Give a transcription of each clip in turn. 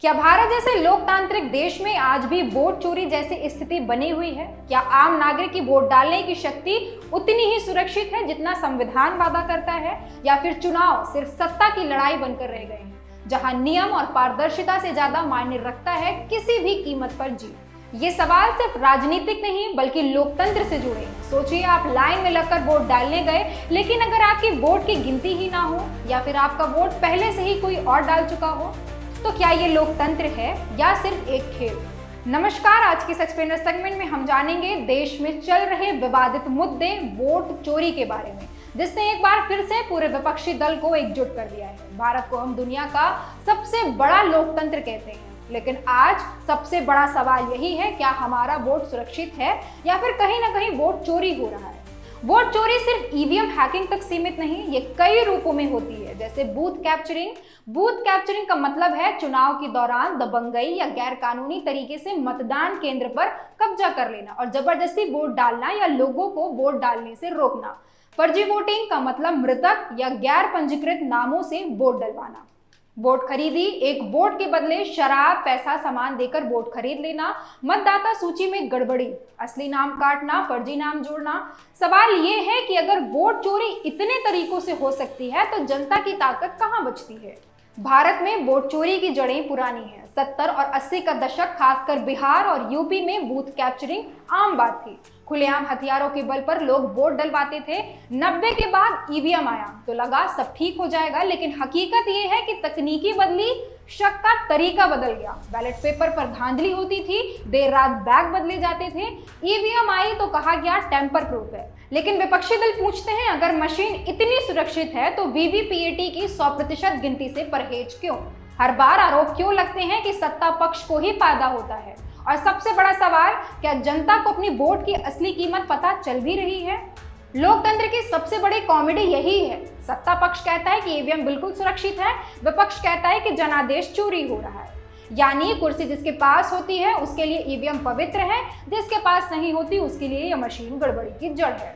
क्या भारत जैसे लोकतांत्रिक देश में आज भी वोट चोरी जैसी स्थिति बनी हुई है? क्या आम नागरिक की वोट डालने की शक्ति उतनी ही सुरक्षित है जितना संविधान वादा करता है, या फिर चुनाव सिर्फ सत्ता की लड़ाई बनकर रह गए हैं, जहां नियम और पारदर्शिता से ज्यादा मायने रखता है किसी भी कीमत पर जीत? ये सवाल सिर्फ राजनीतिक नहीं बल्कि लोकतंत्र से जुड़े हैं। सोचिए, आप लाइन में लगकर वोट डालने गए, लेकिन अगर आपकी वोट की गिनती ही ना हो या फिर आपका वोट पहले से ही कोई और डाल चुका हो, तो क्या ये लोकतंत्र है या सिर्फ एक खेल? नमस्कार, आज के एक्सप्लेनर सेगमेंट में हम जानेंगे देश में चल रहे विवादित मुद्दे वोट चोरी के बारे में, जिसने एक बार फिर से पूरे विपक्षी दल को एकजुट कर दिया है। भारत को हम दुनिया का सबसे बड़ा लोकतंत्र कहते हैं, लेकिन आज सबसे बड़ा सवाल यही है, क्या हमारा वोट सुरक्षित है या फिर कहीं ना कहीं वोट चोरी हो रहा है? वोट चोरी सिर्फ ईवीएम हैकिंग तक सीमित नहीं, ये कई रूपों में होती है, जैसे बूथ कैप्चरिंग। बूथ कैप्चरिंग का मतलब है चुनाव के दौरान दबंगई या गैर कानूनी तरीके से मतदान केंद्र पर कब्जा कर लेना और जबरदस्ती वोट डालना या लोगों को वोट डालने से रोकना। फर्जी वोटिंग का मतलब मृतक या गैर पंजीकृत नामों से वोट डलवाना। वोट खरीदी, एक वोट के बदले शराब, पैसा, सामान देकर वोट खरीद लेना। मतदाता सूची में गड़बड़ी, असली नाम काटना, फर्जी नाम जोड़ना। सवाल ये है कि अगर वोट चोरी इतने तरीकों से हो सकती है तो जनता की ताकत कहां बचती है? भारत में वोट चोरी की जड़ें पुरानी हैं। 70 और 80 का दशक, खासकर बिहार और यूपी में बूथ कैप्चरिंग आम बात थी। खुलेआम हथियारों के बल पर लोग वोट डलवाते थे। 90 के बाद ईवीएम आया तो लगा सब ठीक हो जाएगा, लेकिन हकीकत ये है कि तकनीकी बदली, शक का तरीका बदल गया। बैलेट पेपर पर धांधली होती थी, देर रात बैग बदले जाते थे। ईवीएम आई तो कहा गया टेम्पर प्रूफ है, लेकिन विपक्षी दल पूछते हैं, अगर मशीन इतनी सुरक्षित है तो वीवीपीएटी की 100% गिनती से परहेज क्यों? हर बार आरोप क्यों लगते हैं कि सत्ता पक्ष को ही फायदा होता है? और सबसे बड़ा सवाल, क्या जनता को अपनी वोट की असली कीमत पता चल भी रही है? लोकतंत्र की सबसे बड़ी कॉमेडी यही है। सत्ता पक्ष कहता है कि ईवीएम बिल्कुल सुरक्षित है, विपक्ष कहता है कि जनादेश चोरी हो रहा है। यानी कुर्सी जिसके पास होती है उसके लिए ईवीएम पवित्र है, जिसके पास नहीं होती उसके लिए यह मशीन गड़बड़ी की जड़ है।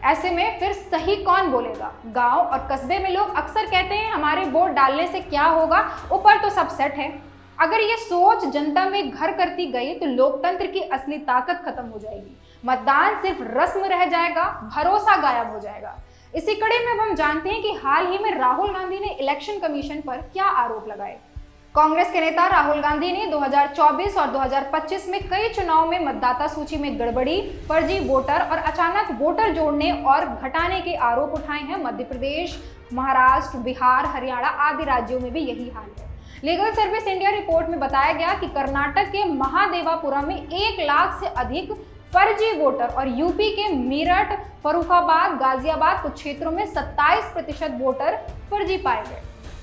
ऐसे में फिर सही कौन बोलेगा? गांव और कस्बे में लोग अक्सर कहते हैं हमारे वोट डालने से क्या होगा, ऊपर तो सब सेट है। अगर ये सोच जनता में घर करती गई तो लोकतंत्र की असली ताकत खत्म हो जाएगी। मतदान सिर्फ रस्म रह जाएगा, भरोसा गायब हो जाएगा। इसी कड़ी में अब हम जानते हैं कि हाल ही में राहुल गांधी ने इलेक्शन कमीशन पर क्या आरोप लगाए। कांग्रेस के नेता राहुल गांधी ने 2024 और 2025 में कई चुनाव में मतदाता सूची में गड़बड़ी, फर्जी वोटर और अचानक वोटर जोड़ने और घटाने के आरोप उठाए हैं। मध्य प्रदेश, महाराष्ट्र, बिहार, हरियाणा आदि राज्यों में भी यही हाल है। लीगल सर्विस इंडिया रिपोर्ट में बताया गया कि कर्नाटक के महादेवापुरम में 1 लाख से अधिक फर्जी वोटर और यूपी के मेरठ, फर्रुखाबाद, गाजियाबाद कुछ क्षेत्रों में 27% वोटर फर्जी पाए गए।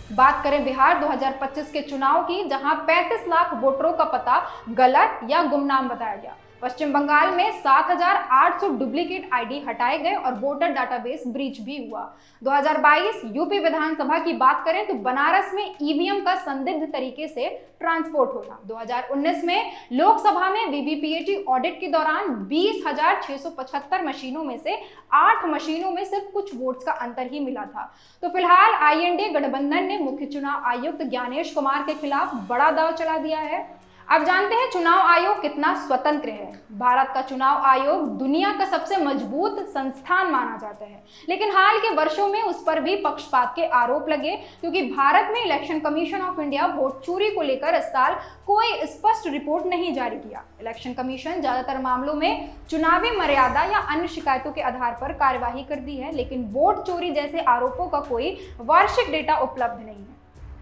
बात करें बिहार 2025 के चुनाव की, जहां 35 लाख वोटरों का पता गलत या गुमनाम बताया गया। पश्चिम बंगाल में 7,800 डुप्लीकेट आईडी हटाए गए और वोटर डाटाबेस ब्रीच भी हुआ। 2022 यूपी विधानसभा की बात करें तो बनारस में ईवीएम का संदिग्ध तरीके से ट्रांसपोर्ट होना। 2019 में लोकसभा में वीवीपीएटी ऑडिट के दौरान 20,675 मशीनों में से 8 मशीनों में सिर्फ कुछ वोट्स का अंतर ही मिला था। तो फिलहाल आईएनडी गठबंधन ने मुख्य चुनाव आयुक्त ज्ञानेश कुमार के खिलाफ बड़ा दांव चला दिया है। अब जानते हैं चुनाव आयोग कितना स्वतंत्र है। भारत का चुनाव आयोग दुनिया का सबसे मजबूत संस्थान माना जाता है, लेकिन हाल के वर्षों में उस पर भी पक्षपात के आरोप लगे, क्योंकि भारत में election commission of India vote चोरी को लेकर इस साल कोई स्पष्ट रिपोर्ट नहीं जारी किया। इलेक्शन कमीशन ज्यादातर मामलों में चुनावी मर्यादा या अन्य शिकायतों के आधार पर कार्यवाही करती है, लेकिन वोट चोरी जैसे आरोपों का कोई वार्षिक डेटा उपलब्ध नहीं है।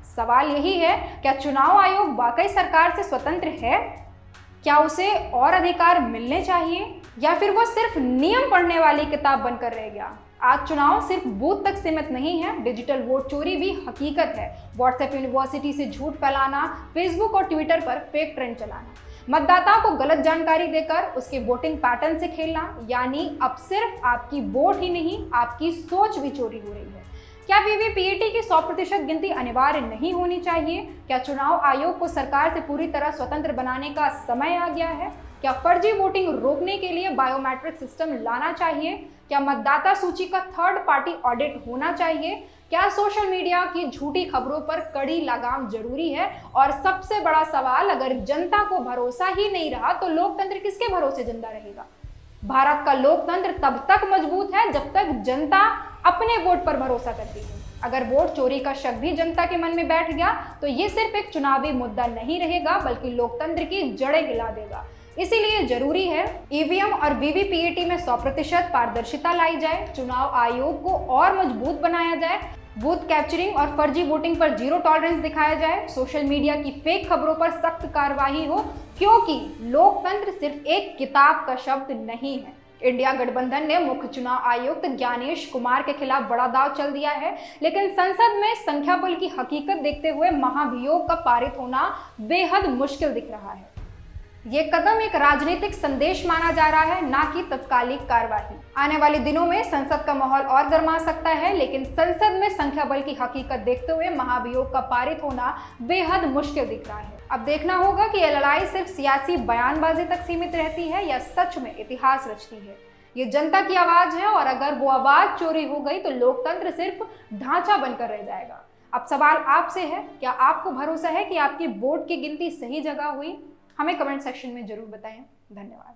सवाल यही है, क्या चुनाव आयोग वाकई सरकार से स्वतंत्र है? क्या उसे और अधिकार मिलने चाहिए, या फिर वो सिर्फ नियम पढ़ने वाली किताब बनकर रह गया? आज चुनाव सिर्फ बूथ तक सीमित नहीं है, डिजिटल वोट चोरी भी हकीकत है। व्हाट्सएप यूनिवर्सिटी से झूठ फैलाना, फेसबुक और ट्विटर पर फेक ट्रेंड चलाना, मतदाताओं को गलत जानकारी देकर उसके वोटिंग पैटर्न से खेलना, यानी अब सिर्फ आपकी वोट ही नहीं, आपकी सोच भी चोरी हो रही है। क्या वीवीपीएटी की 100% गिनती अनिवार्य नहीं होनी चाहिए? क्या चुनाव आयोग को सरकार से पूरी तरह स्वतंत्र बनाने का समय आ गया है? क्या फर्जी वोटिंग रोकने के लिए बायोमेट्रिक सिस्टम लाना चाहिए? क्या मतदाता सूची का थर्ड पार्टी ऑडिट होना चाहिए? क्या सोशल मीडिया की झूठी खबरों पर कड़ी लगाम जरूरी है? और सबसे बड़ा सवाल, अगर जनता को भरोसा ही नहीं रहा तो लोकतंत्र किसके भरोसे जिंदा रहेगा? भारत का लोकतंत्र तब तक मजबूत है जब तक जनता अपने वोट पर भरोसा करती है। अगर वोट चोरी का शक भी जनता के मन में बैठ गया तो ये सिर्फ एक चुनावी मुद्दा नहीं रहेगा बल्कि लोकतंत्र की जड़ें हिला देगा। इसीलिए जरूरी है ईवीएम और वीवीपीएटी में 100% पारदर्शिता लाई जाए, चुनाव आयोग को और मजबूत बनाया जाए, बूथ कैप्चरिंग और फर्जी वोटिंग पर जीरो टॉलरेंस दिखाया जाए, सोशल मीडिया की फेक खबरों पर सख्त कार्रवाई हो, क्योंकि लोकतंत्र सिर्फ एक किताब का शब्द नहीं है। इंडिया गठबंधन ने मुख्य चुनाव आयुक्त ज्ञानेश कुमार के खिलाफ बड़ा दाव चल दिया है, लेकिन संसद में संख्या बल की हकीकत देखते हुए महाभियोग का पारित होना बेहद मुश्किल दिख रहा है। ये कदम एक राजनीतिक संदेश माना जा रहा है, ना कि तत्कालिक कार्रवाई। आने वाले दिनों में संसद का माहौल और गर्मा सकता है, लेकिन संसद में संख्या बल की हकीकत देखते हुए महाभियोग का पारित होना बेहद मुश्किल दिख रहा है। अब देखना होगा कि ये लड़ाई सिर्फ सियासी बयानबाजी तक सीमित रहती है या सच में इतिहास रचती है। ये जनता की आवाज है और अगर वो आवाज चोरी हो गई तो लोकतंत्र सिर्फ ढांचा बनकर रह जाएगा। अब सवाल आपसे है, क्या आपको भरोसा है कि आपकी वोट की गिनती सही जगह हुई? हमें कमेंट सेक्शन में जरूर बताएं। धन्यवाद।